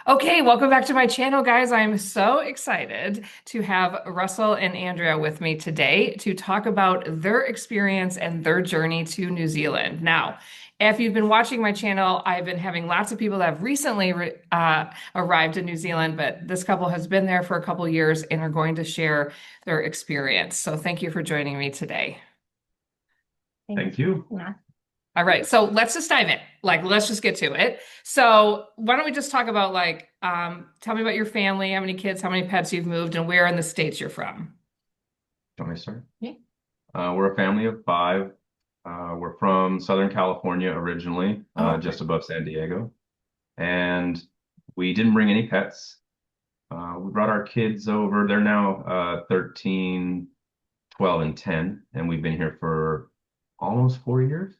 Okay, welcome back to my channel, guys. I'm so excited to have Russell and Andrea with me today to talk about their experience and their journey to New Zealand. Now, if you've been watching my channel, I've been having lots of people that have recently arrived in New Zealand, but this couple has been there for a couple years and are going to share their experience. So thank you for joining me today. Thanks. Thank you. Yeah. All right, so let's just dive in. Let's just get to it. So, why don't we just talk about tell me about your family, how many kids, how many pets you've moved, and where in the States you're from. Do you want me to start? Yeah. We're a family of five. We're from Southern California originally, Oh, just above San Diego. And we didn't bring any pets. We brought our kids over. They're now 13, 12, and 10. And we've been here for almost 4 years.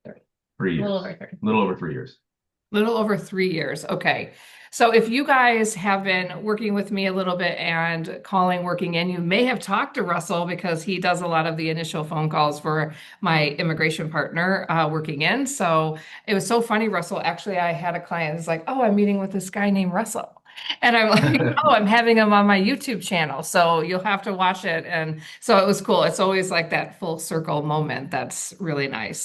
30. 3 years. A little over 30. A little over 3 years. little over 3 years. Okay. So if you guys have been working with me a little bit and calling, working in, you may have talked to Russell because he does a lot of the initial phone calls for my immigration partner working in. So it was so funny, Russell. Actually, I had a client who's like, "Oh, I'm meeting with this guy named Russell." And I'm like, "Oh, I'm having him on my YouTube channel. So you'll have to watch it." And so it was cool. It's always like that full circle moment. That's really nice.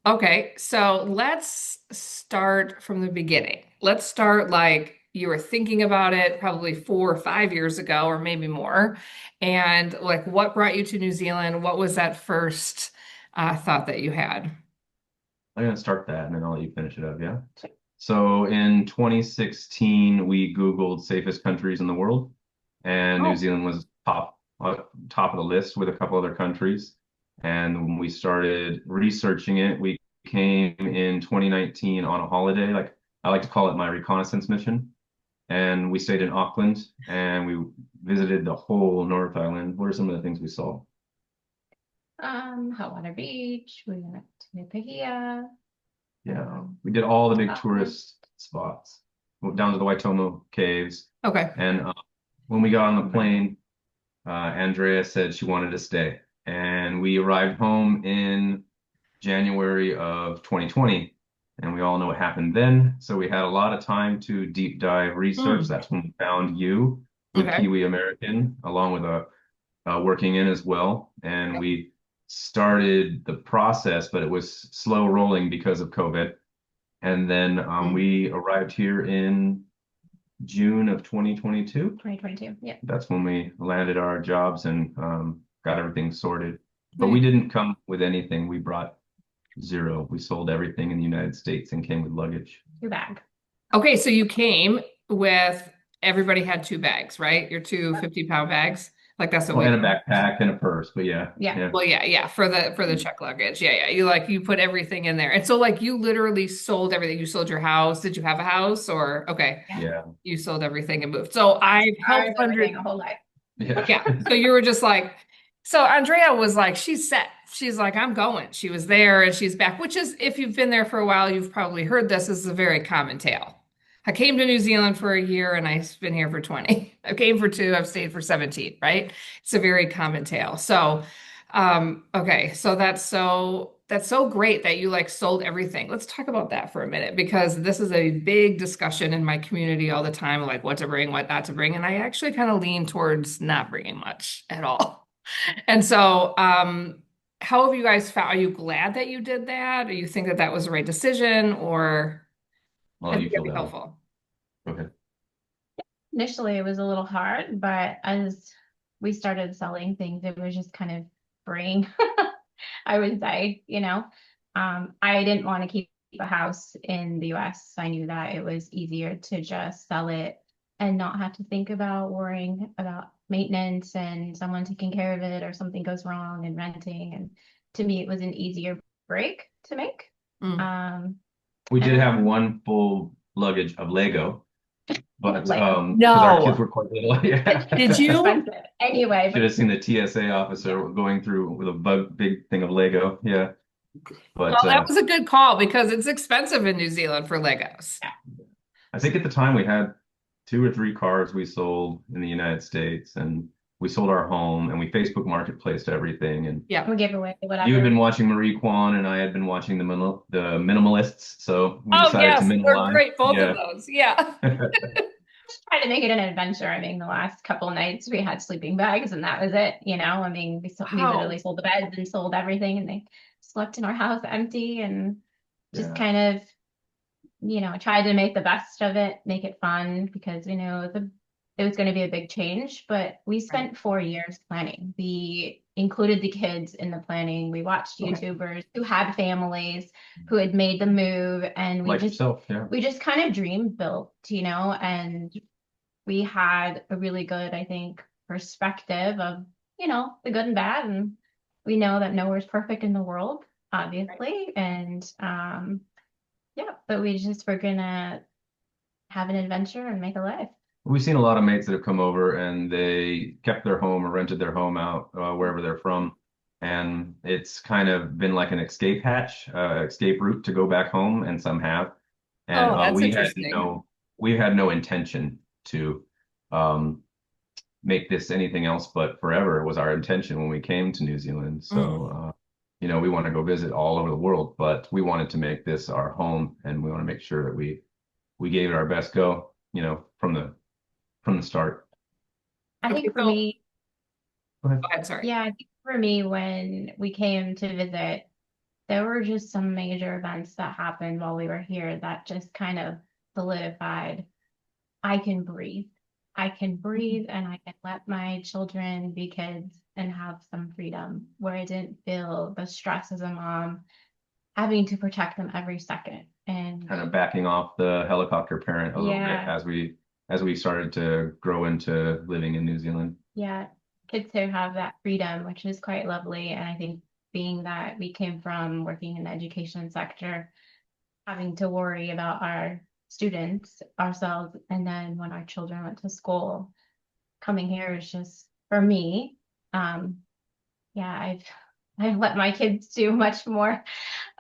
Okay, so let's start from the beginning. Let's start like you were thinking about it probably 4 or 5 years ago, or maybe more. And like, what brought you to New Zealand? What was that first thought that you had? I'm going to start that and then I'll let you finish it up. Yeah. So in 2016, we Googled safest countries in the world, and New Oh, Zealand was top of the list with a couple other countries. And when we started researching it, we came in 2019 on a holiday, like I like to call it my reconnaissance mission. And we stayed in Auckland and we visited the whole North Island. What are some of the things we saw? Hot Water Beach. We went to Pahia. Yeah, we did all the big Scotland. tourist spots. Went down to the Waitomo caves. okay. And when we got on the plane, Andrea said she wanted to stay. And we arrived home in January of 2020. And we all know what happened then. So we had a lot of time to deep dive research. Hmm. That's when we found you with Okay. Kiwi American, along with working in as well. And we started the process, but it was slow rolling because of COVID. And then Hmm. we arrived here in June of 2022. 2022. Yeah. That's when we landed our jobs and got everything sorted. But we Nice. didn't come with anything. We brought zero. We sold everything in the United States and came with luggage. Two bag. Okay, so you came with everybody had two bags, right? Your two 50-pound bags. Like that's what Well, we and a do. backpack and a purse. But yeah, Yeah. yeah. Well, yeah, for the check luggage. Yeah, yeah. You put everything in there. And so like you literally sold everything. You sold your house. Did you have a house or okay, Yeah. Yeah. you sold everything and moved. So I've helped Ours, hundreds. everything, a whole life. Yeah. Yeah. So you were just like, so Andrea was like, she's set. She's like, I'm going. She was there and she's back, which is, if you've been there for a while, you've probably heard this. This is a very common tale. I came to New Zealand for a year and I've been here for 20. I came for 2, I've stayed for 17, right? It's a very common tale. So, okay. So that's so great that you like sold everything. Let's talk about that for a minute because this is a big discussion in my community all the time, like what to bring, what not to bring. And I actually kind of lean towards not bringing much at all. And so, how have you guys found? Are you glad that you did that? Or you think that that was the right decision? Or I Well, think you that'd feel be that way. helpful. Go ahead. Initially, it was a little hard, but as we started selling things, it was just kind of freeing, I would say, I didn't want to keep a house in the US. I knew that it was easier to just sell it and not have to think about worrying about maintenance and someone taking care of it or something goes wrong and renting. And to me, it was an easier break to make. Mm. Um, We did have and one full luggage of Lego, but like because our kids No. were quite little, Did it's yeah. you? expensive anyway, Should but have seen the TSA yeah, officer going through with a big thing of Lego. Yeah. Well, But that was a good call because it's expensive in New Zealand for Legos. yeah. I think at the time we had two or three cars we sold in the United States, and we sold our home and we Facebook marketplaced everything. And Yeah. We gave away you had whatever. been watching Marie Kwan and I had been watching the minimalists. So we Oh, decided to yes, they're minimalize. great, both of Yeah. those. Yeah. Just tried to make it an adventure. I mean, the last couple of nights we had sleeping bags and that was it, you know. I mean, we literally Wow. sold the beds and sold everything and they slept in our house empty and just Yeah. kind of, tried to make the best of it, make it fun because we knew it was going to be a big change, but we Right. spent 4 years planning. We included the kids in the planning. We watched Okay. YouTubers who had families who had made the move, and we Like just yourself. Yeah. we just kind of dream built, and we had a really good, I think, perspective of, the good and bad. And we know that nowhere's perfect in the world, Right. obviously. And yeah, but we just were gonna have an adventure and make a life. We've seen a lot of mates that have come over and they kept their home or rented their home out wherever they're from. And it's kind of been like an escape hatch, escape route to go back home, and some have. And Oh, that's interesting. we had no intention to um, make this anything else but forever. It was our intention when we came to New Zealand. Mm. So, we want to go visit all over the world, but we wanted to make this our home, and we want to make sure that we gave it our best go, from the start. I Okay, think for so me, Go ahead. go ahead, sorry. yeah, I think for me, when we came to visit, there were just some major events that happened while we were here that just kind of solidified I can breathe. I can breathe and I can let my children be kids and have some freedom where I didn't feel the stress as a mom having to protect them every second. And Kind of backing off the helicopter parent a little bit yeah, as we started to grow into living in New Zealand. yeah, kids who have that freedom, which is quite lovely. And I think being that we came from working in the education sector, having to worry about our students ourselves, and then when our children went to school, coming here is just for me. Um, yeah, I've let my kids do much more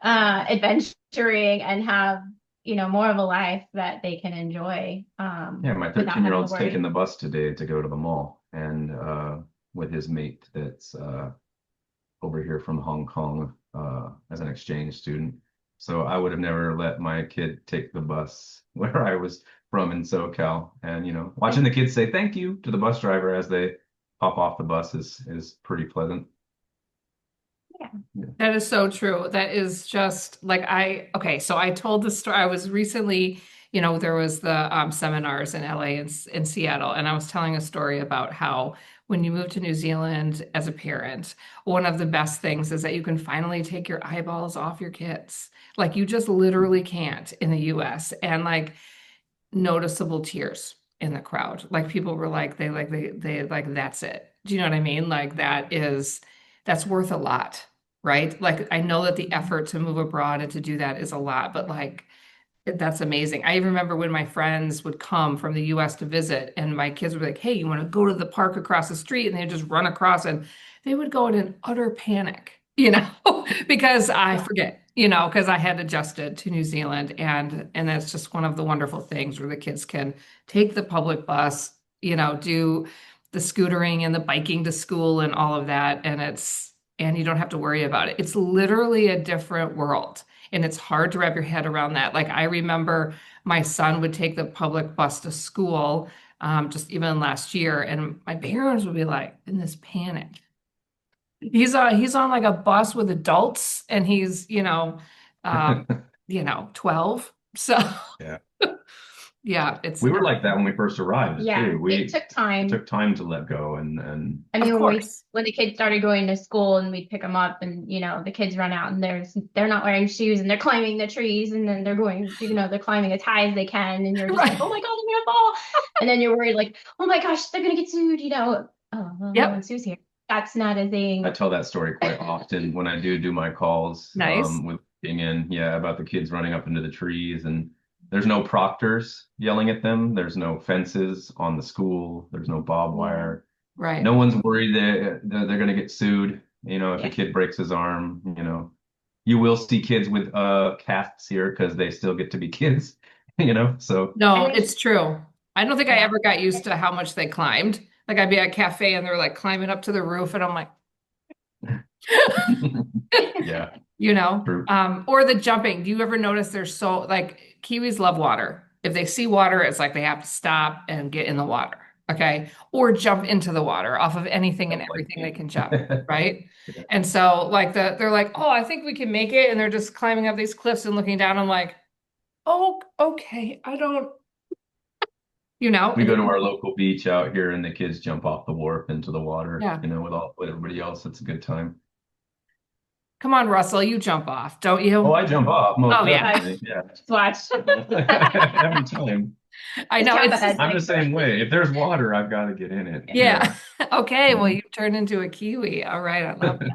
adventuring and have, more of a life that they can enjoy Yeah, my without having to 13-year-old's taking worry. the bus today to go to the mall and with his mate that's over here from Hong Kong as an exchange student. So I would have never let my kid take the bus where I was from in SoCal. And watching the kids say thank you to the bus driver as they hop off the bus is pretty pleasant. Yeah. Yeah. That is so true. That is just like okay, so I told the story. I was recently, there was the seminars in LA and in Seattle, and I was telling a story about how when you move to New Zealand as a parent, one of the best things is that you can finally take your eyeballs off your kids. Like you just literally can't in the US. And like noticeable tears in the crowd. Like people were like, they like, that's it. Do you know what I mean? Like that's worth a lot, right? Like I know that the effort to move abroad and to do that is a lot, but like that's amazing. I even remember when my friends would come from the US to visit and my kids would be like, hey, you want to go to the park across the street? And they'd just run across and they would go in an utter panic, because I Yeah. forget, because I had adjusted to New Zealand and that's just one of the wonderful things where the kids can take the public bus, do the scootering and the biking to school and all of that. And you don't have to worry about it. It's literally a different world. And it's hard to wrap your head around that. Like I remember my son would take the public bus to school, just even last year, and my parents would be like in this panic. He's on like a bus with adults, and he's, um, 12. So Yeah. yeah, it's We were like that when we first arrived Yeah, too. it took It time. took time to let go and I of mean, course. when the kids started going to school and we'd pick them up and, the kids run out and they're not wearing shoes and they're climbing the trees and then they're going, they're climbing as high as they can. And you're just like, Right. oh my God, they're gonna fall. And then you're worried like, oh my gosh, they're gonna get sued, Oh, well, no one Yep. sues here. That's not a I thing. tell that story quite often when I do my calls Nice. with being in, yeah, about the kids running up into the trees, and there's no proctors yelling at them. There's no fences on the school. There's no barbed Yeah. wire. Right. No one's worried that they're going to get sued. If a Yeah. kid breaks his arm, you will see kids with casts here because they still get to be kids, so And No, they, it's true. I don't think I yeah. ever got used to how much they climbed. Like I'd be at a cafe and they're like climbing up to the roof and I'm like, Yeah, you know, true. or the jumping. Do you ever notice they're so like kiwis love water? If they see water, it's like they have to stop and get in the water, okay? Or jump into the water off of anything and Don't like everything they me. can jump, right? Yeah. And so like they're like, oh, I think we can make it, and they're just climbing up these cliffs and looking down. I'm like, oh, okay, I don't, We and go to then, our local beach out here and the kids jump off the wharf into the water, yeah. with everybody else. It's a good time. Come on, Russell, you jump off, don't Oh, you? I jump off, most Oh yeah, I definitely. Yeah. just watched. Every time. I Just know. count the It's heads I'm the make sure. same way. If there's water, I've got to get in it. Yeah. yeah. Yeah. Okay, well, Mhm. you turned into a Kiwi. All right, I love that.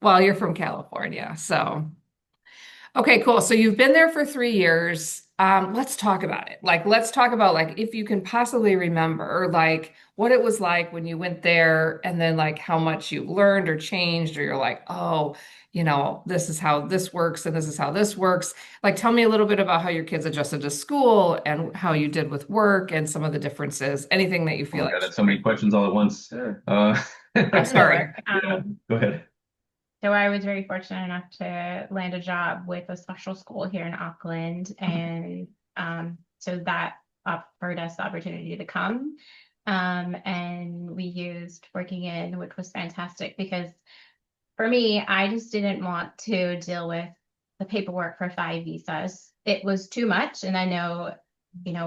Well, you're from California, so okay, cool. So you've been there for 3 years. Let's talk about it. Like, let's talk about like if you can possibly remember like what it was like when you went there, and then like how much you learned or changed, or you're like, oh, this is how this works, and this is how this works. Like, tell me a little bit about how your kids adjusted to school and how you did with work and some of the differences. Anything that you Oh feel my like God, that's so many sharing. questions all at once. I'm sorry. Sure. Yeah, go ahead. So I was very fortunate enough to land a job with a special school here in Auckland, and so that offered us the opportunity to come. And we used working in, which was fantastic because for me, I just didn't want to deal with the paperwork for 5 visas. It was too much, and I know,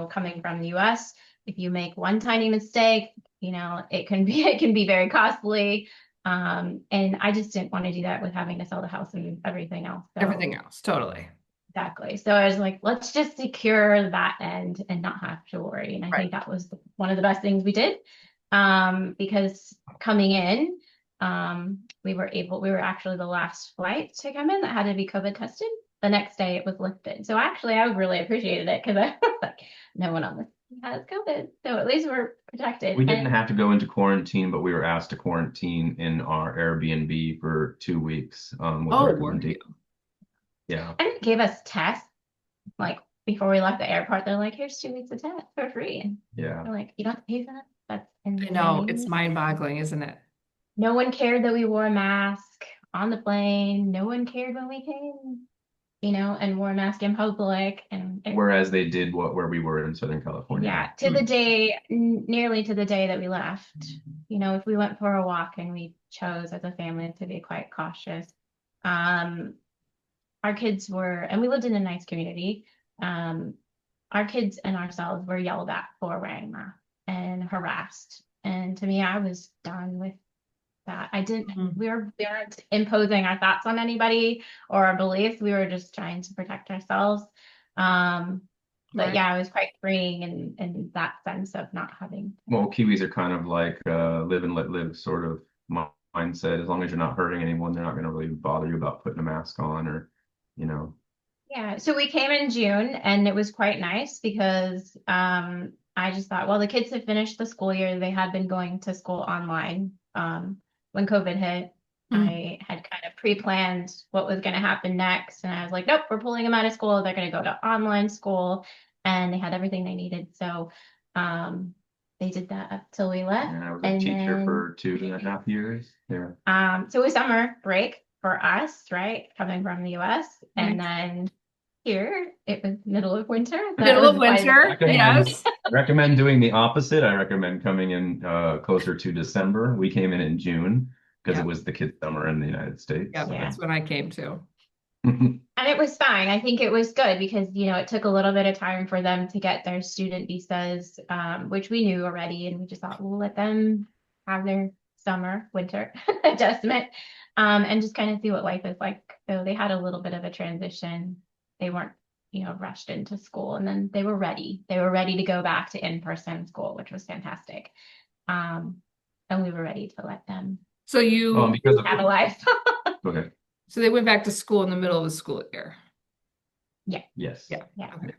coming from the US, if you make one tiny mistake, it can be it can be very costly. And I just didn't want to do that with having to sell the house and everything else. Everything So else, totally. exactly. So I was like, let's just secure that end and not have to worry. And I Right. think that was one of the best things we did. Because coming in, we were actually the last flight to come in that had to be COVID tested. The next day it was lifted. So actually I really appreciated it because I was like, no one on this has COVID. So at least we're protected. We didn't And have to go into quarantine, but we were asked to quarantine in our Airbnb for 2 weeks, with Oh, were you? recommendation. Yeah. and it gave us tests like before we left the airport. They're like, here's 2 weeks of tests for free. And Yeah. we're like, you don't have to pay for that? That's I know, it's insane. mind-boggling, isn't it? No one cared that we wore a mask on the plane. No one cared when we came, and wore a mask in public. And Whereas they did where we were in Southern California. yeah, to the day, nearly to the day that we left. If we went for a walk and we chose as a family to be quite cautious, um, our kids were, and we lived in a nice community. Um, our kids and ourselves were yelled at for wearing masks and harassed. And to me, I was done with that. I didn't, Mhm. we weren't imposing our thoughts on anybody or our beliefs. We were just trying to protect ourselves. Um, but Right. yeah, it was quite freeing in that sense of not having. Well, Kiwis are kind of like live and let live sort of mindset. As long as you're not hurting anyone, they're not going to really bother you about putting a mask on or, you know. Yeah, so we came in June and it was quite nice because I just thought, well, the kids had finished the school year. They had been going to school online when COVID hit. Mm. I had kind of pre-planned what was going to happen next. And I was like, nope, we're pulling them out of school. They're going to go to online school. And they had everything they needed. So um, they did that up till we left. And I was a And teacher then for 2.5 years. Yeah. so it was summer break for us, right? Coming from the US. Right. And then here it was middle of winter. That Middle of was quite a winter, yes. Recommend doing the opposite. I recommend coming in closer to December. We came in June because it Yep. was the kids' summer in the United States. Yep. yeah. That's when I came to. And it was fine. I think it was good because, it took a little bit of time for them to get their student visas, which we knew already. And we just thought, we'll let them have their summer, winter adjustment, and just kind of see what life is like. So they had a little bit of a transition. They weren't, rushed into school, and then they were ready. They were ready to go back to in-person school, which was fantastic. Um, and we were ready to let them So Well, you, because of have a life. go ahead. so they went back to school in the middle of the school year. Yeah, Yes. Yeah. yeah. Okay.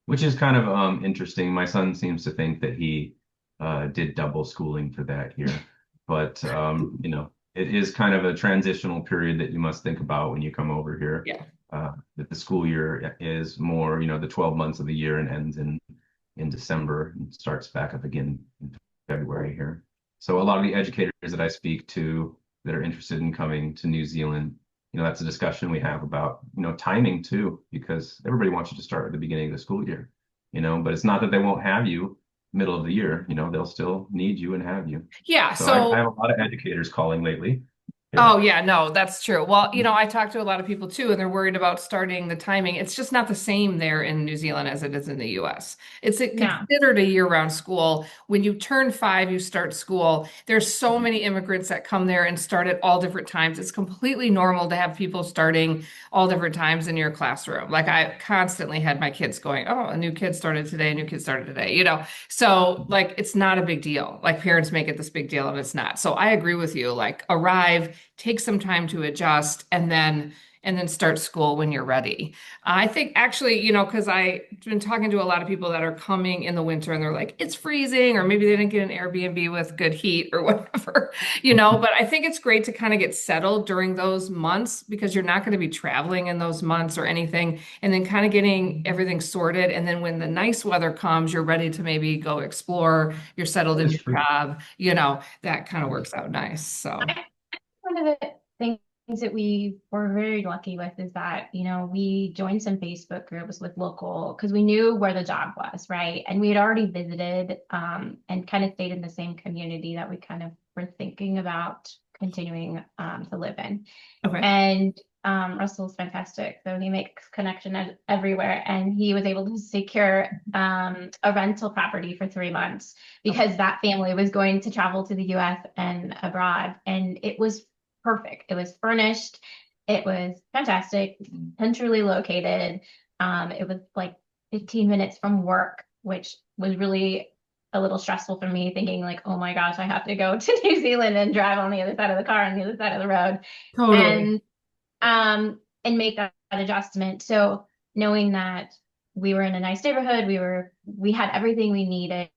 Which is kind of interesting. My son seems to think that he did double schooling for that here. But it is kind of a transitional period that you must think about when you come over here. Yeah. That the school year is more, the 12 months of the year and ends in December and starts back up again in February here. So a lot of the educators that I speak to that are interested in coming to New Zealand, that's a discussion we have about, timing too, because everybody wants you to start at the beginning of the school year, but it's not that they won't have you middle of the year, they'll still need you and have you. Yeah, So I so have a lot of educators calling lately. Yeah. oh yeah, no, that's true. Well, I talk to a lot of people too, and they're worried about starting the timing. It's just not the same there in New Zealand as it is in the US. It's No. considered a year-round school. When you turn 5, you start school. There's so many immigrants that come there and start at all different times. It's completely normal to have people starting all different times in your classroom. Like I constantly had my kids going, "Oh, a new kid started today, a new kid started today." So like it's not a big deal. Like parents make it this big deal and it's not. So I agree with you. Like arrive, take some time to adjust, and then start school when you're ready. I think actually, because I've been talking to a lot of people that are coming in the winter and they're like, it's freezing, or maybe they didn't get an Airbnb with good heat or whatever, but I think it's great to kind of get settled during those months because you're not going to be traveling in those months or anything, and then kind of getting everything sorted. And then when the nice weather comes, you're ready to maybe go explore, you're settled That in is your true. job, that kind of works out nice. So. One of the things that we were very lucky with is that, we joined some Facebook groups with local, because we knew where the job was, right? And we had already visited and kind of stayed in the same community that we kind of were thinking about continuing to live in. Okay. And Russell's fantastic. So he makes connection everywhere. And he was able to secure a rental property for 3 months because that family was going to travel to the US and abroad. And it was perfect. It was furnished. It was fantastic, centrally located. It was like 15 minutes from work, which was really a little stressful for me, thinking like, oh my gosh, I have to go to New Zealand and drive on the other side of the car on the other side of the road. Totally. And and make that adjustment. So knowing that we were in a nice neighborhood, we had everything we needed,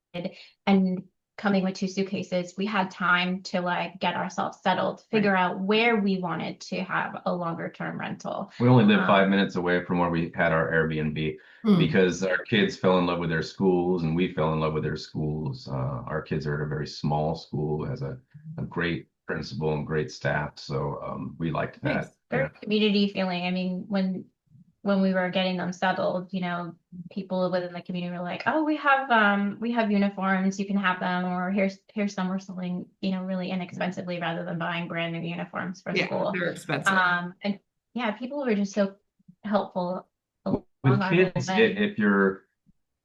and coming with 2 suitcases, we had time to like get ourselves settled, Right. figure out where we wanted to have a longer term rental. We only live Um, 5 minutes away from where we had our Airbnb Hmm. because our kids fell in love with their schools and we fell in love with their schools. Our kids are at a very small school, has a great principal and great staff. So we liked nice. that. Very Yeah. community feeling. I mean, when we were getting them settled, people within the community were like, "Oh, we have uniforms, you can have them, or here's some we're selling, really inexpensively rather than buying brand new uniforms for Yeah, school." they're expensive. And yeah, people were just so helpful along With our kids, way.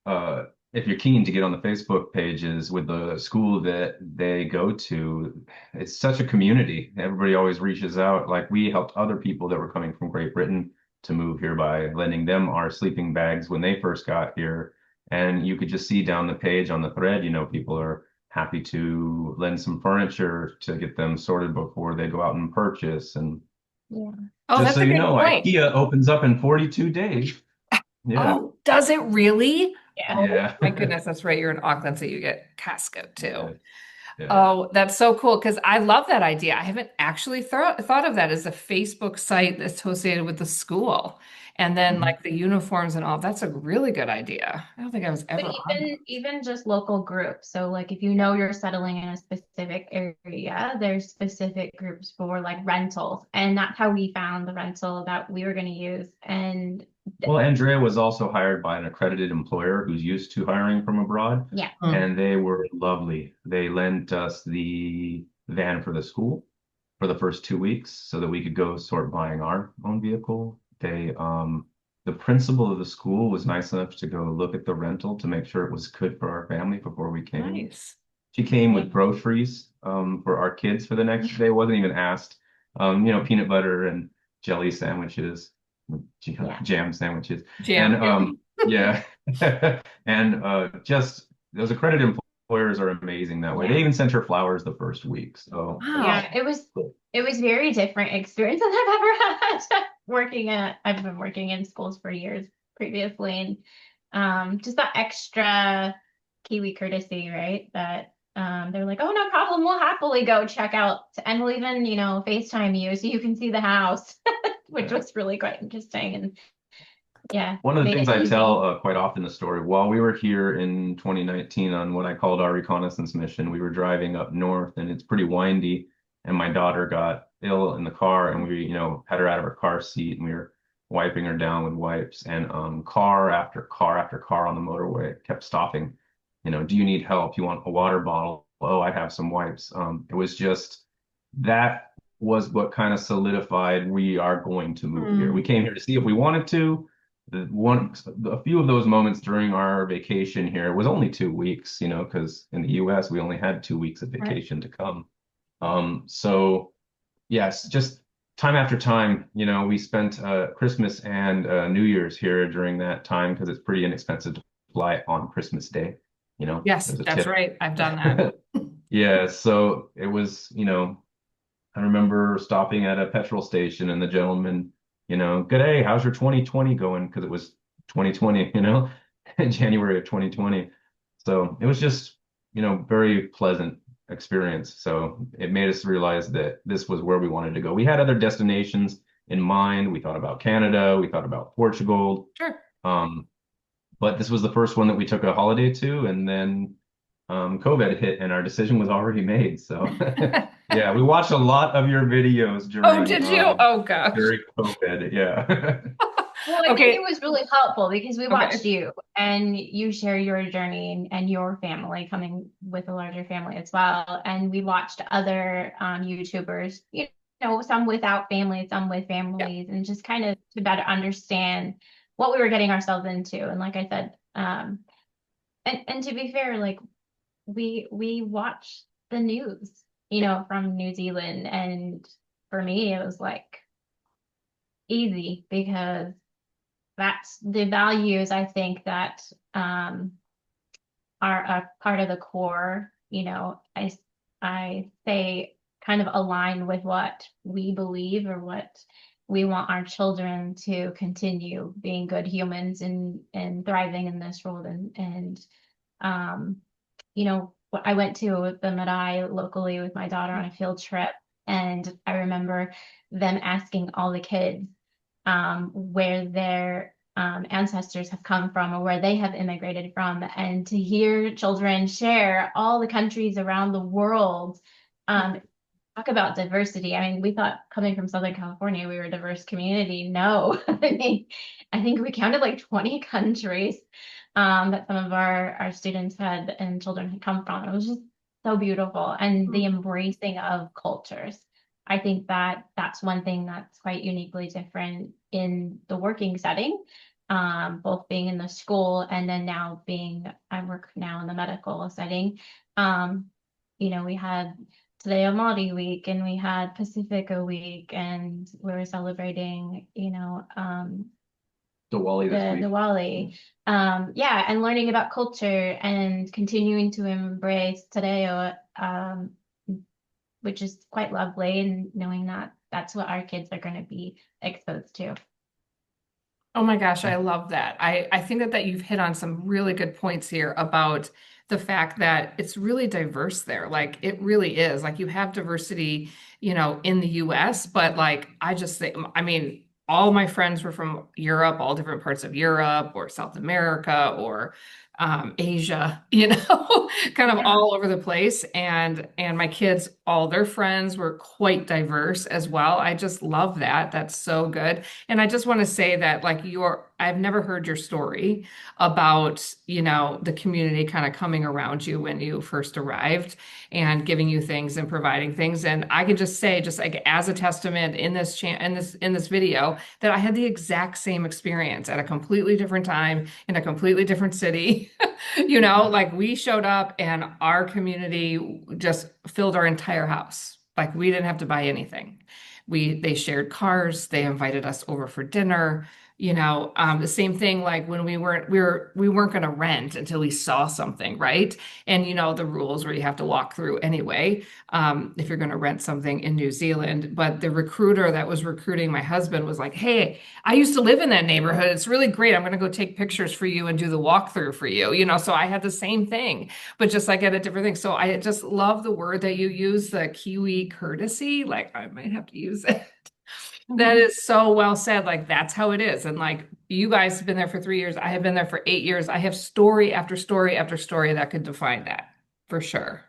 uh, if you're keen to get on the Facebook pages with the school that they go to, it's such a community. Everybody always reaches out. Like we helped other people that were coming from Great Britain to move here by lending them our sleeping bags when they first got here. And you could just see down the page on the thread, people are happy to lend some furniture to get them sorted before they go out and purchase. And Yeah. Oh, just so that's a you good know, point. IKEA opens up in 42 days. Yeah. Oh, does it really? Yeah. Oh Yeah. my goodness, that's right. You're in Auckland, so you get Casco Yeah. too. Yeah. Oh, that's so cool because I love that idea. I haven't actually thought of that as a Facebook site associated with the school. And then Mhm. like the uniforms and all. That's a really good idea. I don't think I was But ever on that. even just local groups. So like if you know you're settling in a specific area, there's specific groups for like rentals. And that's how we found the rental that we were going to use. And Well, Andrea was also hired by an accredited employer who's used to hiring from abroad, yeah, Hmm. and they were lovely. They lent us the van for the school for the first 2 weeks so that we could go sort buying our own vehicle. The principal of the school was nice enough to go look at the rental to make sure it was good for our family before we came. Nice. She came yeah, with groceries for our kids for the next day. Wasn't even asked. Peanut butter and jelly sandwiches, yeah. jam sandwiches, and Jam. Yep. yeah, and just those accredited employers are amazing that way. They Yeah. even sent her flowers the first week. So Wow. Yeah, it was very different experience than I've ever had I've been working in schools for years previously, and just that extra Kiwi courtesy, right? That they're like, oh, no problem, we'll happily go check out, and we'll even, FaceTime you so you can see the house, which yeah, was really quite interesting. And Yeah, One of the made things it I tell easy. quite often the story, while we were here in 2019 on what I called our reconnaissance mission, we were driving up north and it's pretty windy. And my daughter got ill in the car and we, had her out of her car seat and we were wiping her down with wipes. And car after car after car on the motorway kept stopping. Do you need help? You want a water bottle? Oh, I have some wipes. It was just that was what kind of solidified we are going to move here. We Mm, came here to see if we wanted to a few of those moments during our vacation here was only 2 weeks, because in the US we only had 2 weeks of right. vacation to come. So yes, just time after time, we spent Christmas and New Year's here during that time because it's pretty inexpensive to fly on Christmas Day, Yes, as a that's tip. right. I've done that. Yeah, so it was, I remember stopping at a petrol station and the gentleman, good day, how's your 2020 going? Because it was 2020, January of 2020. So it was just, very pleasant experience. So it made us realize that this was where we wanted to go. We had other destinations in mind. We thought about Canada, we thought about Portugal. Sure. Um, but this was the first one that we took a holiday to, and then COVID hit, and our decision was already made. So, yeah, we watched a lot of your videos Oh, did you? Oh gosh. during COVID. Yeah. Well, I think it Okay. was really helpful because we watched Okay. you and you share your journey and your family coming with a larger family as well. And we watched other YouTubers, some without families, some with Yeah. families, and just kind of to better understand what we were getting ourselves into. And like I said, and to be fair, like we watch the news, from New Zealand, and for me, it was like easy because that's the values I think that are a part of the core. I say kind of align with what we believe or what we want our children to continue being good humans and thriving in this world and um I went to the Madai locally with my daughter on a field trip, and I remember them asking all the kids where their ancestors have come from or where they have immigrated from, and to hear children share all the countries around the world. Talk about diversity. I mean, we thought coming from Southern California, we were a diverse community. No, I think we counted like 20 countries that some of our students had and children had come from. It was just so beautiful. And the embracing of cultures. I think that that's one thing that's quite uniquely different in the working setting, both being in the school and then now I work now in the medical setting. Um, we had today a Māori week and we had Pacifica week and we were celebrating, Diwali this the week. Diwali. Yeah, and learning about culture and continuing to embrace today, which is quite lovely, and knowing that that's what our kids are going to be exposed to. Oh my gosh, I love that. I think that you've hit on some really good points here about the fact that it's really diverse there. Like it really is. Like you have diversity, in the US, but like I just think, I mean, all my friends were from Europe, all different parts of Europe or South America or Asia, kind of Yeah. all over the place. And my kids, all their friends were quite diverse as well. I just love that. That's so good. And I just want to say that like I've never heard your story about, the community kind of coming around you when you first arrived and giving you things and providing things. And I can just say, just like as a testament in this video, that I had the exact same experience at a completely different time in a completely different city. Like we showed up and our community just filled our entire house. Like we didn't have to buy anything. They shared cars, they invited us over for dinner. The same thing like when we weren't going to rent until we saw something, right? And the rules where you have to walk through anyway, if you're going to rent something in New Zealand. But the recruiter that was recruiting my husband was like, "Hey, I used to live in that neighborhood. It's really great. I'm going to go take pictures for you and do the walkthrough for you." So I had the same thing, but just like at a different thing. So I just love the word that you use, the Kiwi courtesy. Like I might have to use it. That is so well said. Like that's how it is. And like you guys have been there for 3 years. I have been there for 8 years. I have story after story after story that could define that for sure.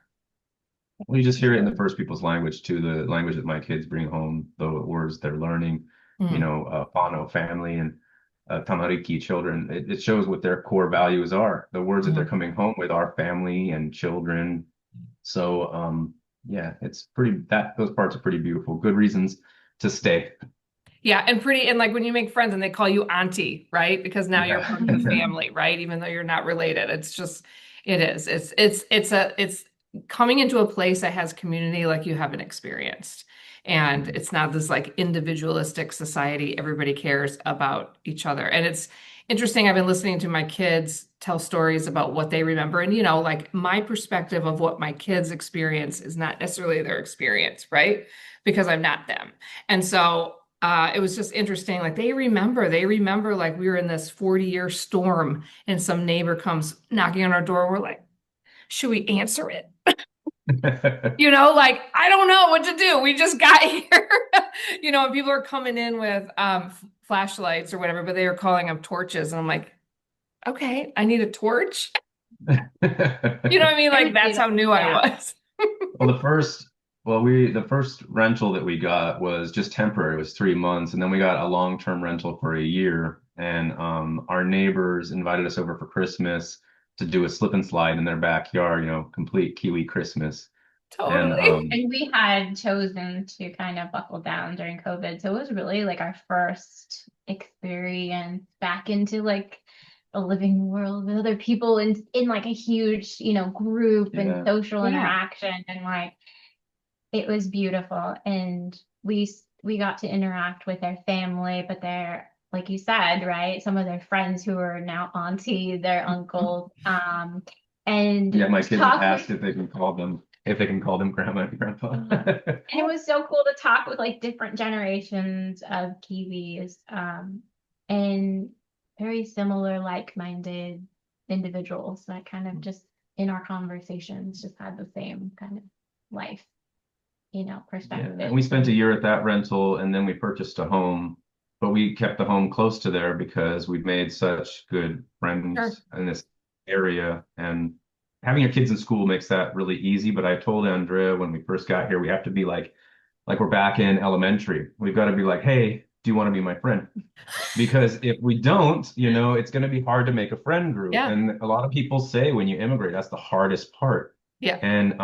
Well, you just hear it in the first people's language too, the language that my kids bring home, the words they're learning, Mm, Fano family and Tamariki children. It shows what their core values are. The words that they're mm. coming home with are family and children. So yeah, it's pretty that those parts are pretty beautiful. Good reasons to stay. Yeah, and pretty and like when you make friends and they call you auntie, right? Because now you're Yeah. part of the family, right? Even though you're not related. It's just it is. It's coming into a place that has community like you haven't experienced. And it's not this like individualistic society. Everybody cares about each other. And it's interesting. I've been listening to my kids tell stories about what they remember. And like my perspective of what my kids experience is not necessarily their experience, right? Because I'm not them. And so it was just interesting. Like they remember like we were in this 40-year storm and some neighbor comes knocking on our door. We're like, should we answer it? Like I don't know what to do. We just got here. And people are coming in with flashlights or whatever, but they are calling them torches. And I'm like, okay, I need a torch. You know what I mean? I Like would say that's that. how new I Yeah. was. Well, the first rental that we got was just temporary. It was 3 months, and then we got a long-term rental for a year. And our neighbors invited us over for Christmas to do a slip and slide in their backyard, complete Kiwi Christmas. And Totally. And we had chosen to kind of buckle down during COVID. So it was really like our first experience back into like a living world with other people in like a huge, group and yeah, social Yeah. interaction. And like it was beautiful. And we got to interact with their family, but they're like you said, right? Some of their friends who are now auntie, their uncles, yeah, and my kids have talk with asked if they can call them grandma and grandpa. And it was so cool to talk with like different generations of Kiwis, and very similar, like-minded individuals that kind of just in our conversations just had the same kind of life, Yeah, and we perspectives spent a and year at that rental and then we purchased a home, but we kept the home close to there because we've made such good Sure. friends in this area. And having your kids in school makes that really easy. But I told Andrea when we first got here, we have to be like we're back in elementary. We've got to be like, hey, do you want to be my friend? Because if we don't, it's going to be hard to make a friend group. Yeah. And a lot of people say when you immigrate, that's the hardest part. Yeah. And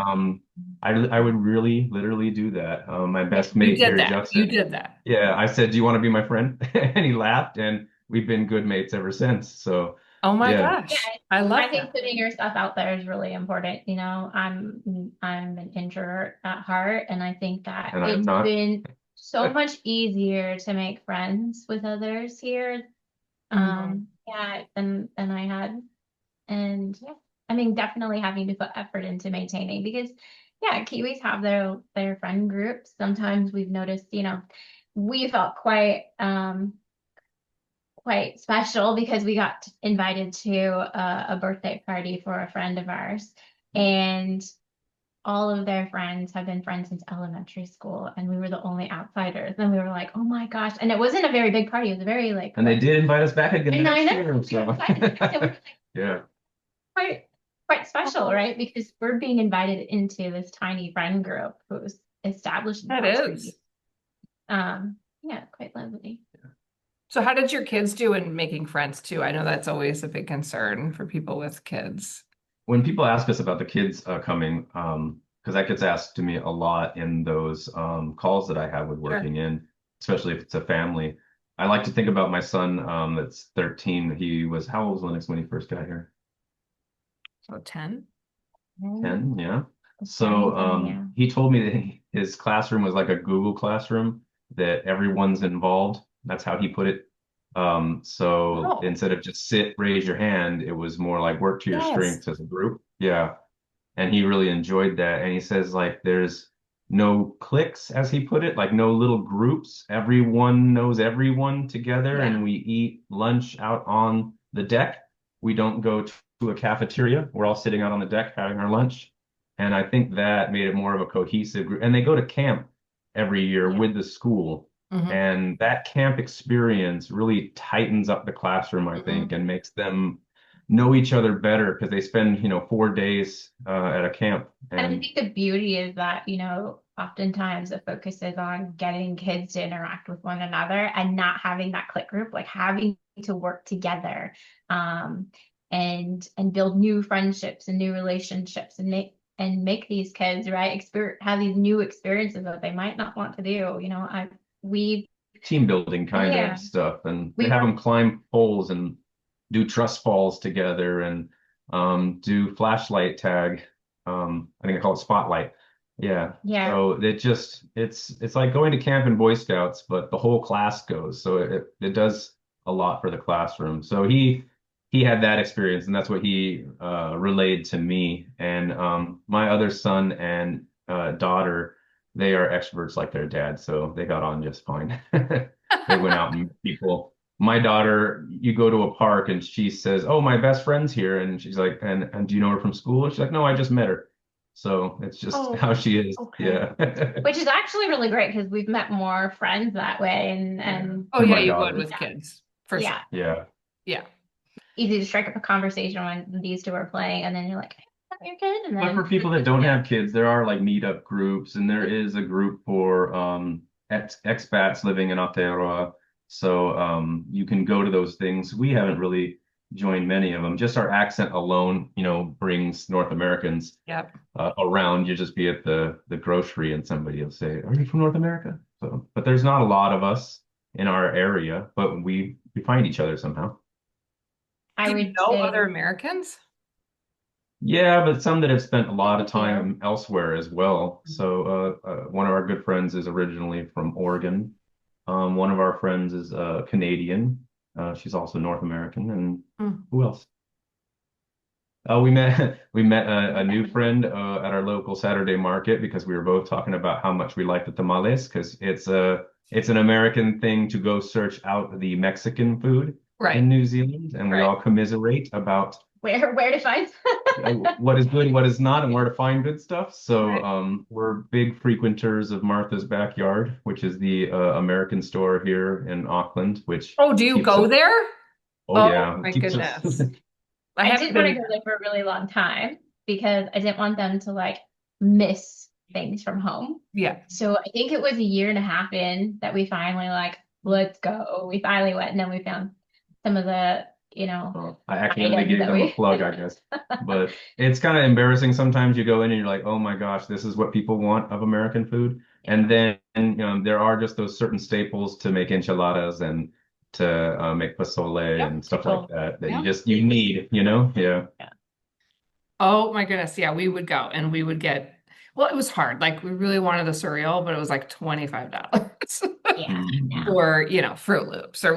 I would really literally do that. My Yeah. best You mate did here, that. You Justin, did that. yeah, I said, "Do you want to be my friend?" And he laughed, and we've been good mates ever since. So, Oh my yeah, yeah, gosh. I I love think that. putting yourself out there is really important. I'm an introvert at heart, and I think that and I'm it's not. been so much easier to make friends with others here. Mhm. Yeah, than I had. And yeah, I mean, definitely having to put effort into maintaining because yeah, Kiwis have their friend groups. Sometimes we've noticed, we felt quite special because we got invited to a birthday party for a friend of ours, and all of their friends have been friends since elementary school, and we were the only outsiders. And we were like, oh my gosh! And it wasn't a very big party; it was a very like And they what did invite us back again the 9 next year. So, so we're yeah, quite quite special, right? Because we're being invited into this tiny friend group who's established in the That past 3 years. is. Yeah, quite lovely. So how did your kids do in making friends too? I know that's always a big concern for people with kids. when people ask us about the kids coming, because that gets asked to me a lot in those calls that I have with Sure. working in, especially if it's a family. I like to think about my son that's 13. He was how old was Lennox when he first got here? So 10? 10, yeah. It's turning So 10, yeah. he told me that his classroom was like a Google classroom, that everyone's involved. That's how he put it. So Oh, instead of just sit, raise your hand, it was more like work to your yes. strengths as a group. Yeah. And he really enjoyed that. And he says like there's no cliques, as he put it, like no little groups. Everyone knows everyone together, Yeah. and we eat lunch out on the deck. We don't go to a cafeteria. We're all sitting out on the deck having our lunch. And I think that made it more of a cohesive group. And they go to camp every year Yeah. with the school. Hmm. And that camp experience really tightens up the classroom, I Hmm. think, and makes them know each other better because they spend, 4 days at a camp. And I And think the beauty is that, oftentimes the focus is on getting kids to interact with one another and not having that clique group, like having to work together, um, and build new friendships and new relationships and make these kids, right, have these new experiences that they might not want to do. We team building kind yeah, of stuff. And they we have were them climb poles and do trust falls together and do flashlight tag. I think I call it spotlight. Yeah. yeah. So it's like going to camp in Boy Scouts, but the whole class goes. So it does a lot for the classroom. So he had that experience, and that's what he relayed to me. And my other son and daughter, they are extroverts like their dad, so they got on just fine. They went out and met people. My daughter, you go to a park and she says, "Oh, my best friend's here," and she's like, "And do you know her from school?" And she's like, "No, I just met her." So it's just Oh, how she is. okay. Yeah. Which is actually really great because we've met more friends that way and Yeah. and Oh Through yeah, my you would daughter. with kids for sure. yeah, Yeah. Yeah. easy to strike up a conversation when these two are playing, and then you're like, "Hey, is that your kid?" And But for then people that don't yeah, have kids, there are like meetup groups, and there is a group for expats living in Aotearoa. So you can go to those things. We haven't really joined many of them. Just our accent alone, brings North Americans Yep. around. You just be at the grocery, and somebody will say, "Are you from North America?" So, but there's not a lot of us in our area, but we find each other somehow. I Do you would know say other Americans? Yeah, but some that have spent a lot of thank you. time elsewhere as well. So one of our good friends is originally from Oregon. One of our friends is Canadian. She's also North American. And Mm. who else? We met a new friend at our local Saturday market because we were both talking about how much we like the tamales because it's an American thing to go search out the Mexican food in Right. New Zealand, and we Right. all commiserate about Where to find? what is good, what is not, and where to find good stuff. So Right. we're big frequenters of Martha's Backyard, which is the American store here in Auckland, which Oh, do you keeps us. go there? Oh Oh yeah, my keeps us. goodness. I I haven't didn't want to been. go there for a really long time because I didn't want them to like miss things from home. Yeah. So I think it was a year and a half in that we finally like, let's go. We finally went and then we found some of the, Well, I accidentally items gave that them a we plug, I guess. But it's kind of embarrassing sometimes. You go in and you're like, oh my gosh, this is what people want of American food. And yeah, then there are just those certain staples to make enchiladas and to make pozole Yep. and stuff like People. that that Yeah. you need. Yeah. yeah, Oh my goodness. Yeah, we would go and we would get, well, it was hard. Like we really wanted a cereal, but it was like $25 yeah, Mhm. no. or, Fruit Loops or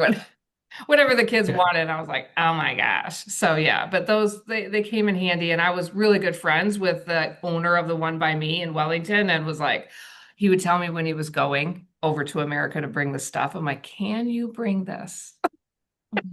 whatever the kids Yeah. wanted. I was like, oh my gosh. So yeah, but those they came in handy and I was really good friends with the owner of the one by me in Wellington and was like, he would tell me when he was going over to America to bring the stuff. I'm like, can you bring this?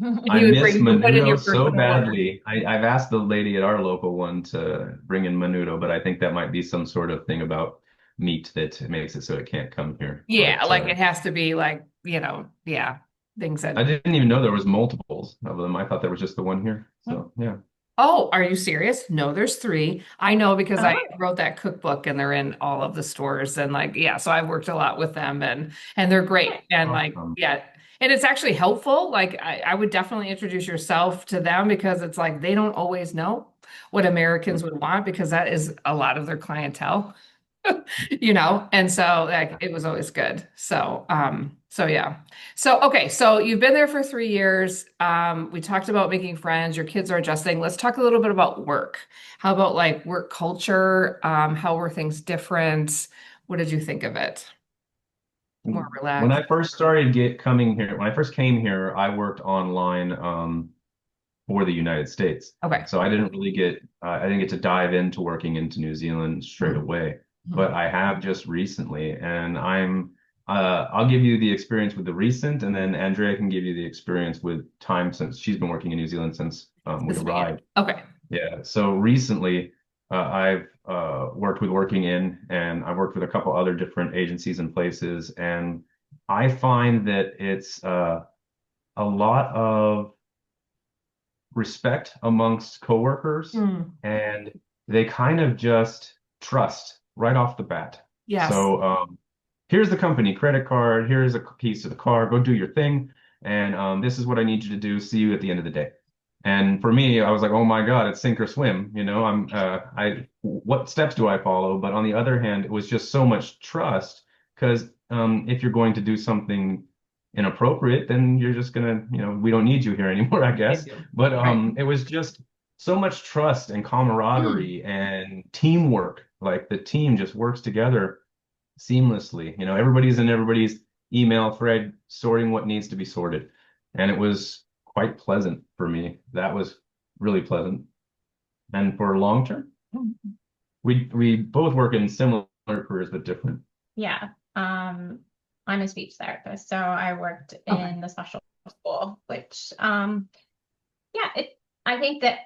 And I he would miss bring, put in menudo your so personal order. badly. I've asked the lady at our local one to bring in menudo, but I think that might be some sort of thing about meat that makes it so it can't come here. Yeah, But like it has to be like, yeah, things I that. didn't even know there was multiples of them. I thought there was just the one here. So yeah. Oh, are you serious? No, there's three. I know because I Oh, wrote that cookbook and they're in all of the stores and like yeah, so I've worked a lot with them and they're great and like Awesome. yeah, and it's actually helpful. Like I would definitely introduce yourself to them because it's like they don't always know what Americans would want because that is a lot of their clientele. And so like it was always good. So yeah. So okay, so you've been there for 3 years. We talked about making friends, your kids are adjusting. Let's talk a little bit about work. How about like work culture? How were things different? What did you think of it? More When relaxed? I first started coming here, when I first came here, I worked online for the United States. Okay. So I didn't get to dive into working into New Zealand straight Mhm. away, but Mhm. I have just recently, and I'll give you the experience with the recent, and then Andrea can give you the experience with time since she's been working in New Zealand since we This beginning. arrived. Okay. Yeah. So recently, I've worked with Working In, and I've worked with a couple other different agencies and places, and I find that it's a lot of respect amongst coworkers, Mm. and they kind of just trust right off the bat. Yes. So here's the company credit card, here's a piece of the car, go do your thing, and this is what I need you to do. See you at the end of the day. And for me, I was like, oh my God, it's sink or swim. What steps do I follow? But on the other hand, it was just so much trust because if you're going to do something inappropriate, then you're just gonna, we don't need you here anymore, I They guess. do. But Right. it was just so much trust and Mm. camaraderie and teamwork. Like the team just works together seamlessly. Everybody's in everybody's email thread, sorting what needs to be sorted. And it was quite pleasant for me. That was really pleasant. And for long term, we both work in similar careers but different. Yeah. I'm a speech therapist, so I worked Okay. in the special school, which yeah, I think that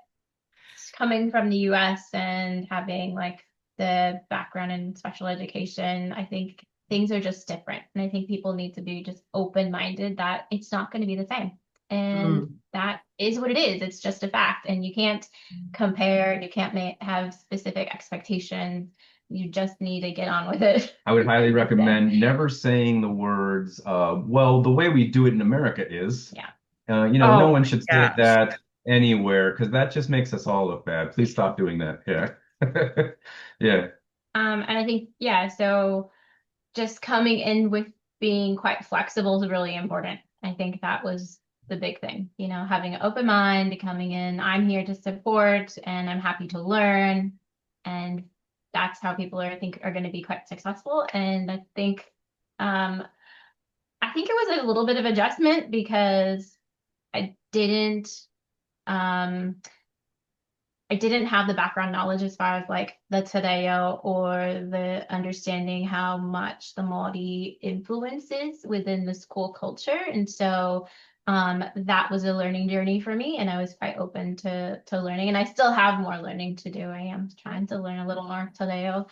coming from the US and having like the background in special education, I think things are just different. And I think people need to be just open-minded that it's not going to be the same. And Mm. that is what it is. It's just a fact. And you can't compare, you can't have specific expectations. You just need to get on with it. I would highly That's it. recommend never saying the words, well, the way we do it in America is, Yeah. no Oh one my should say gosh. that anywhere because that just makes us all look bad. Please stop doing that. Yeah. Yeah. And I think, yeah, so just coming in with being quite flexible is really important. I think that was the big thing, having an open mind, coming in, I'm here to support and I'm happy to learn. And that's how people I think are going to be quite successful. And um, I think it was a little bit of adjustment because I didn't, um, I didn't have the background knowledge as far as like the Tadeo or the understanding how much the Maori influences within the school culture. And so that was a learning journey for me, and I was quite open to learning. And I still have more learning to do. I am trying to learn a little more Tadeo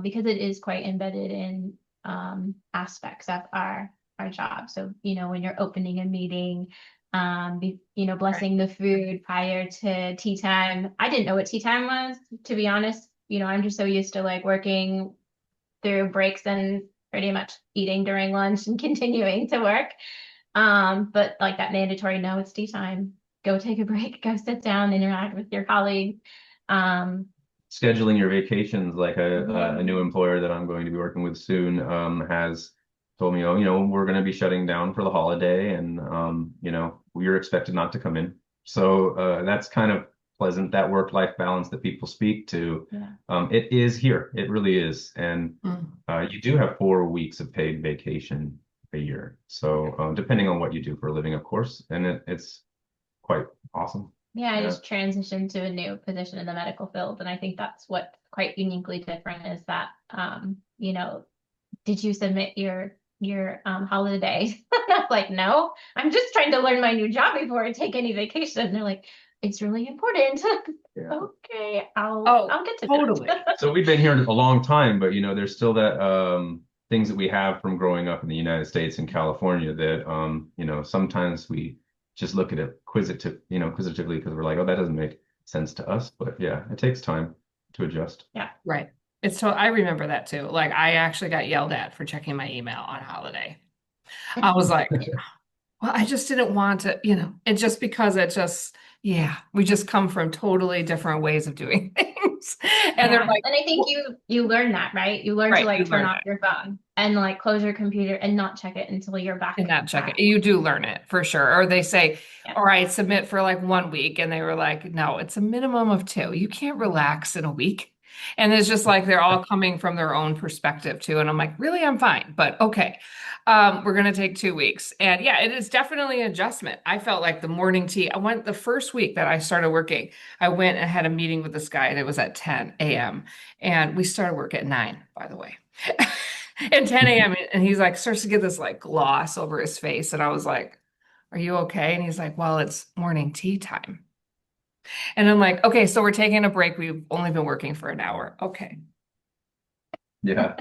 because it is quite embedded in aspects of our job. So, when you're opening a meeting, Right. blessing the food prior to tea time. I didn't know what tea time was, to be honest. I'm just so used to like working through breaks and pretty much eating during lunch and continuing to work. But like that mandatory, no, it's tea time. Go take a break, go sit down, interact with your colleagues. Um, Scheduling your vacations, like a yeah, new employer that I'm going to be working with soon, has told me, oh, we're going to be shutting down for the holiday, and you're expected not to come in. So that's kind of pleasant. That work-life balance that people speak to, yeah. it is here. It really is, and Mm. you do have 4 weeks of paid vacation a year. So depending on what you do for a living, of course, and it's quite awesome. Yeah, I Yeah. just transitioned to a new position in the medical field, and I think that's what's quite uniquely different is that, did you submit your holiday? I'm like, no, I'm just trying to learn my new job before I take any vacation. And they're like, it's really important. Yeah. Okay, I'll Oh, I'll get to totally. that. So we've been here a long time, but there's still that things that we have from growing up in the United States and California that sometimes we just look at it quizzitively because we're like, oh, that doesn't make sense to us. But yeah, it takes time to adjust. Yeah. Right. It's so I remember that too. Like I actually got yelled at for checking my email on holiday. I was like, well, I just didn't want to, it's just because yeah, we just come from totally different ways of doing things. And they're Yeah. like, And I think well, you learn that, right? You learn to right, you like turn learn off it your phone and like close your computer and not check it until you're and back not check it. at You do learn it for sure. Or they say, yeah. all right, submit for like 1 week. And they were like, no, it's a minimum of two. You can't relax in a week. And it's just like they're all coming from their own perspective too. And I'm like, really, I'm fine. But okay, we're going to take 2 weeks. And yeah, it is definitely an adjustment. I felt like the morning tea, I went the first week that I started working, I went and had a meeting with this guy and it was at 10 a.m. And we started work at 9, by the way. And 10 a.m. And he's like, starts to get this like gloss over his face. And I was like, are you okay? And he's like, well, it's morning tea time. And I'm like, okay, so we're taking a break. We've only been working for an hour. Okay. Yeah.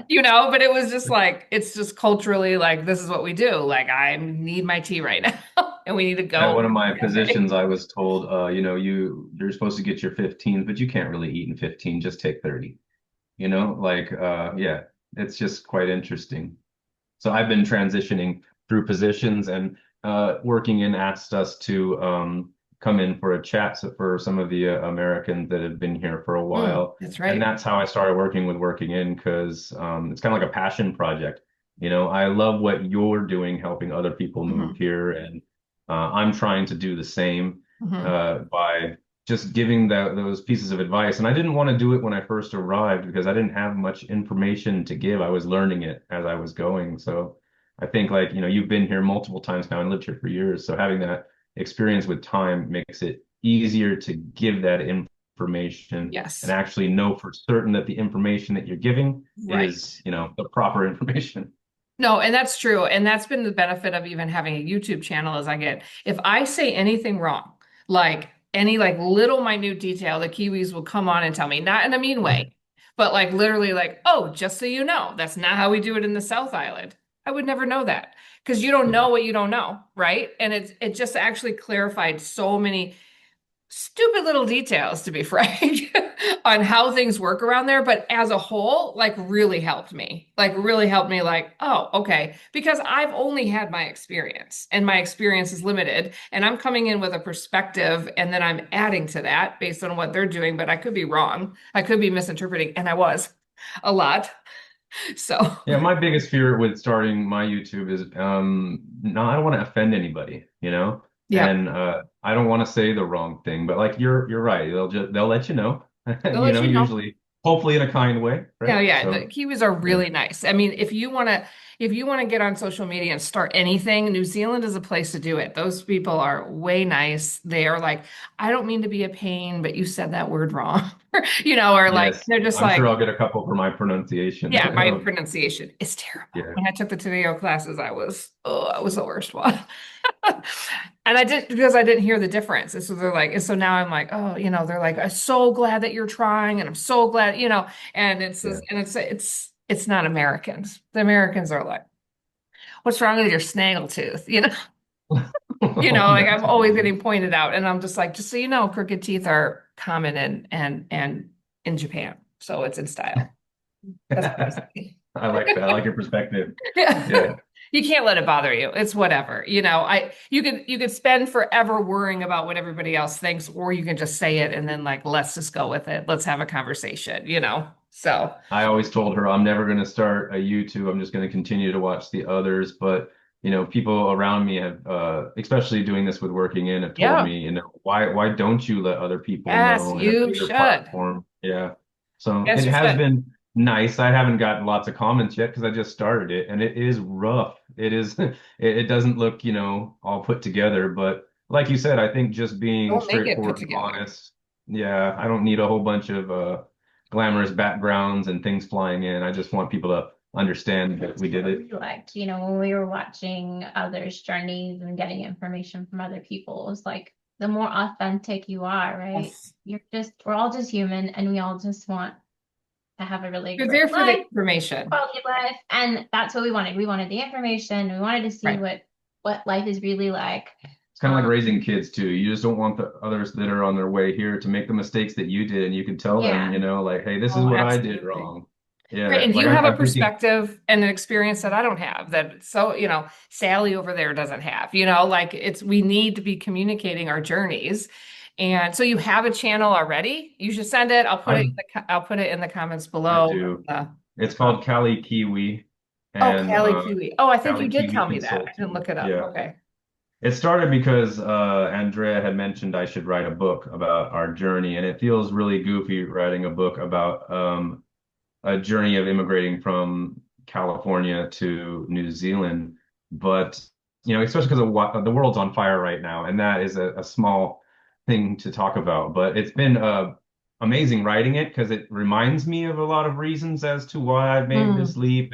but it was just like, it's just culturally like, this is what we do. Like, I need my tea right now and we need to At go one of my that way. positions, I was told, you're supposed to get your 15, but you can't really eat in 15, just take 30. Yeah, it's just quite interesting. So I've been transitioning through positions, and Working In asked us to come in for a chat for some of the Americans that have been here for a while. That's And right. that's how I started working with Working In, because it's kind of like a passion project. I love what you're doing, helping other people move Hmm. here, and I'm trying to do the same Hmm. by just giving those pieces of advice. And I didn't want to do it when I first arrived because I didn't have much information to give. I was learning it as I was going. So I think, like, you've been here multiple times now and lived here for years. So having that experience with time makes it easier to give that information and Yes. actually know for certain that the information that you're giving Right. is, the proper information. No, and that's true. And that's been the benefit of even having a YouTube channel is if I say anything wrong, like any like little minute detail, the Kiwis will come on and tell me, not in a mean way, but like literally like, oh, just so you know, that's not how we do it in the South Island. I would never know that because you don't Yeah. know what you don't know, right? And it just actually clarified so many stupid little details, to be frank, on how things work around there. But as a whole, like really helped me, like, oh, okay. Because I've only had my experience and my experience is limited. And I'm coming in with a perspective and then I'm adding to that based on what they're doing. But I could be wrong. I could be misinterpreting. And I was a lot. So, Yeah, my biggest fear with starting my YouTube is no, I don't want to offend anybody, yep. and I don't want to say the wrong thing, but like you're right. They'll let you know, They'll let you know. usually hopefully in a kind way, Yeah, right? yeah, the So Kiwis are yeah, really nice. I mean, if you want to get on social media and start anything, New Zealand is a place to do it. Those people are way nice. They are like, I don't mean to be a pain, but you said that word wrong. Or like yes, they're just I'm sure like, I'll get a couple for my pronunciation. yeah, my pronunciation is terrible. Yeah, When I took the Teneo classes, I was the worst one. And I did because I didn't hear the difference. And so they're like, and so now I'm like, oh, they're like, I'm so glad that you're trying, and I'm so glad, and yeah. it's not Americans. The Americans are like, what's wrong with your snaggle tooth? Like I'm That's always funny. getting pointed out, and I'm just like, just so you know, crooked teeth are common and in Japan, so it's in style. That's what I'm saying. I like that. I like your perspective. Yeah. Yeah, You can't let it bother you. It's whatever. You could spend forever worrying about what everybody else thinks, or you can just say it and then like let's just go with it. Let's have a conversation. So I always told her I'm never going to start a YouTube. I'm just going to continue to watch the others. But people around me have, especially doing this with Working In, have told yeah. me, why don't you let other people Yes, know in a you bigger should. platform? Yeah. So Yes, it you has should. been nice. I haven't gotten lots of comments yet because I just started it, and it is rough. It is. It doesn't look, all put together. But like you said, I think just being Don't make it put straightforward and together. honest. Yeah, I don't need a whole bunch of glamorous backgrounds and things flying in. I just want people to understand that we did it. We liked, when we were watching others' journeys and getting information from other people, it was like the more authentic you are, right? Yes. We're all just human and we all just want to have a really You're great there for the life, information. quality of life. And that's what we wanted. We wanted the information. We wanted to see Right. what life is really like. It's kind of like raising kids too. You just don't want the others that are on their way here to make the mistakes that you did, and you can tell them, Yeah. like, hey, this is Oh, what I did absolutely. wrong. Right. Yeah, And like you have a I'm thinking, perspective and an experience that I don't have that Sally over there doesn't have. Like we need to be communicating our journeys. And so you have a channel already. You should send it. I I'll put it in the comments I below. do. It's Um, called Cali Kiwi, oh, and Cali Kiwi. Oh, I think you Cali did Kiwi tell me that. I didn't Consulting. look it up. Yeah. Okay. It started because Andrea had mentioned I should write a book about our journey, and it feels really goofy writing a book about a journey of immigrating from California to New Zealand. But especially because the world's on fire right now, and that is a small thing to talk about. But it's been amazing writing it because it reminds me of a lot of reasons as to why I've made this Hmm. leap,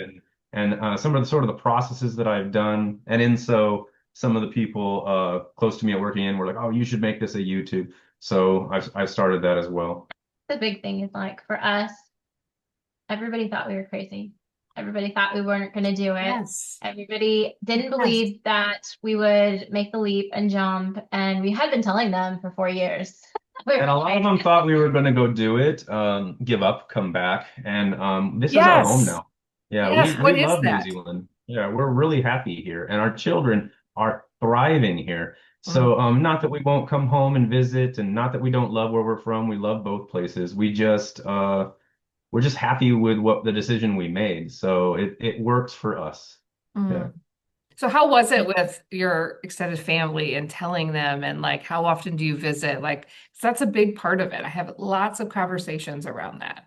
and some of the sort of the processes that I've done. And in so some of the people close to me at Working In were like, "Oh, you should make this a YouTube." So I've started that as well. The big thing is like for us, everybody thought we were crazy. Everybody thought we weren't going to do it. Yes. Everybody didn't Yes. believe that we would make the leap and jump. And we had been telling them for 4 years. We And were a lot of like, them thought we were going to go do it, give up, come back, and this is our home Yes. now. Yeah, Yes. we What is love New that? Zealand. Yeah, we're really happy here, and our children are thriving here. Mm, So, not that we won't come home and visit, and not that we don't love where we're from. We love both places. We're just happy with what the decision we made. So it works for us. Yeah. mm. So how was it with your extended family and telling them and like how often do you visit? Like 'cause that's a big part of it. I have lots of conversations around that.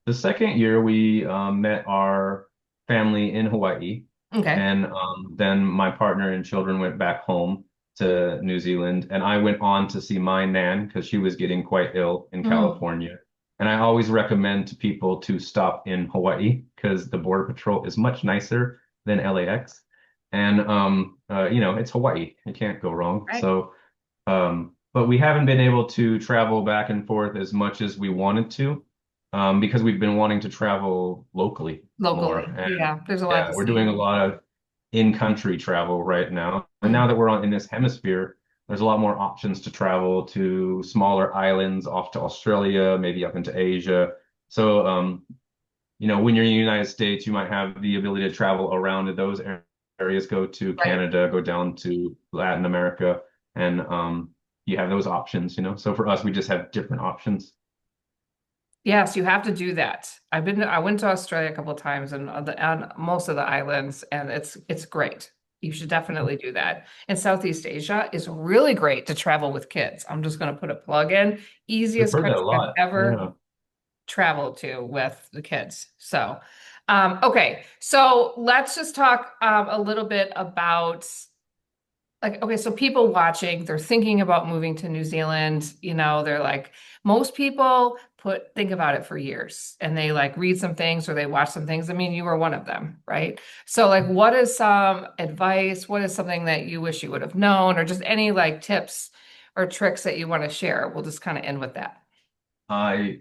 The second year, we met our family in Hawaii, Okay. and then my partner and children went back home to New Zealand, and I went on to see my nan because she was getting quite ill in Mm, California. And I always recommend to people to stop in Hawaii because the Border Patrol is much nicer than LAX, and it's Hawaii. You can't go wrong. right. So, but we haven't been able to travel back and forth as much as we wanted to because we've been wanting to travel locally more. Locally. And Yeah, there's a lot yeah, to we're doing see. a lot of in-country travel right now. And now Mm, that we're in this hemisphere, there's a lot more options to travel to smaller islands off to Australia, maybe up into Asia. So, when you're in the United States, you might have the ability to travel around to those areas, go to right. Canada, go down to Latin America, and you have those options. So for us, we just have different options. Yes, you have to do that. I went to Australia a couple of times and on most of the islands and it's great. You should definitely do that. And Southeast Asia is really great to travel with kids. I'm just going to put a plug in. We've Easiest heard that a country I've lot. ever Yeah. traveled to with the kids. So, okay. So let's just talk a little bit about like, okay, so people watching, they're thinking about moving to New Zealand, they're like, most people think about it for years and they like read some things or they watch some things. I mean, you were one of them, right? So like, what is some advice? What is something that you wish you would have known or just any like tips or tricks that you want to share? We'll just kind of end with that. I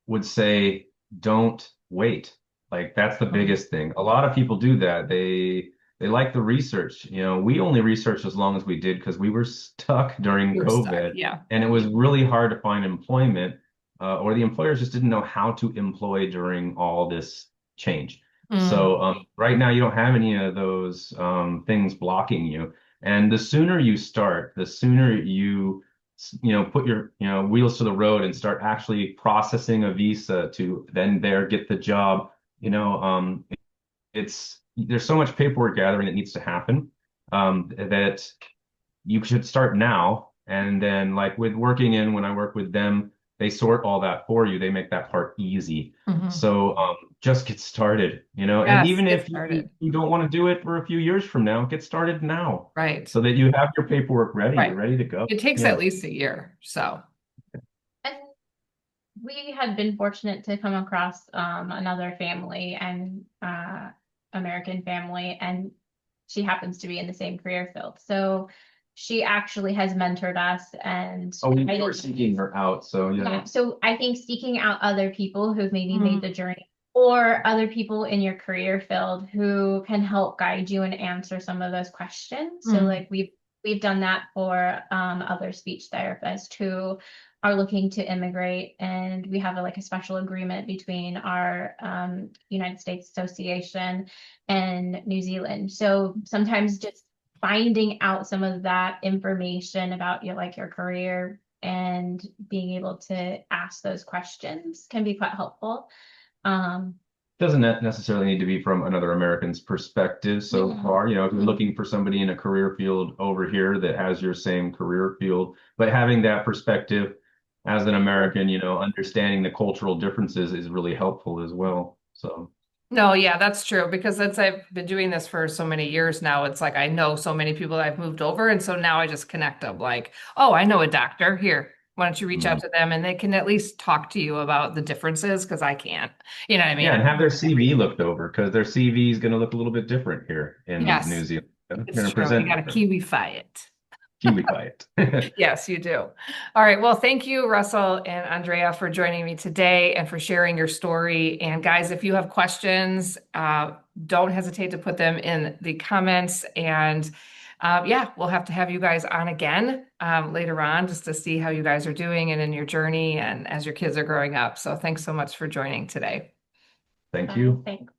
would say don't wait. Like that's the Mhm. biggest thing. A lot of people do that. They like the research. We only researched as long as we did because we were stuck during You're stuck. COVID, Yeah. and it was really hard to find employment, or the employers just didn't know how to employ during all this change. Mm, So right now you don't have any of those things blocking you. And the sooner you start, the sooner put your, wheels to the road and start actually processing a visa to then there get the job. There's so much paperwork gathering that needs to happen that you should start now. And then like with working in, when I work with them, they sort all that for you. They make that part easy. mhm. So just get started. And Yes, even get if you, started. you don't want to do it for a few years from now, get started now Right. so that you have your paperwork ready. You're Right. ready to go. It takes Yeah. at least a year. So, and we had been fortunate to come across another family and American family, and she happens to be in the same career field. So she actually has mentored us and Oh, we were guided. seeking her out. So yeah. Yeah, so I think seeking out other people who've maybe made mm, the journey or other people in your career field who can help guide you and answer some of those questions. So mm, like we've done that for other speech therapists who are looking to immigrate, and we have like a special agreement between our United States Association and New Zealand. So sometimes just finding out some of that information about your career and being able to ask those questions can be quite helpful. Um, Doesn't necessarily need to be from another American's perspective so yeah. far. If you're Mhm. looking for somebody in a career field over here that has your same career field, but having that perspective as an American, understanding the cultural differences is really helpful as well. So, no, yeah, that's true because I've been doing this for so many years now. It's like I know so many people that I've moved over, and so now I just connect them like, oh, I know a doctor here. Why don't you reach out mm. to them and they can at least talk to you about the differences because I can't. You know what I mean? Yeah, I and have can't their do CV everything. looked over because their CV is going to look a little bit different here in Yes, New Zealand. They're it's going to true. You present got to different. Kiwify it. Keenly quiet. Yes, you do. All right. Well, thank you, Russell and Andrea, for joining me today and for sharing your story. And guys, if you have questions, don't hesitate to put them in the comments. And yeah, we'll have to have you guys on again later on just to see how you guys are doing and in your journey and as your kids are growing up. So thanks so much for joining today. Thank you. Thanks.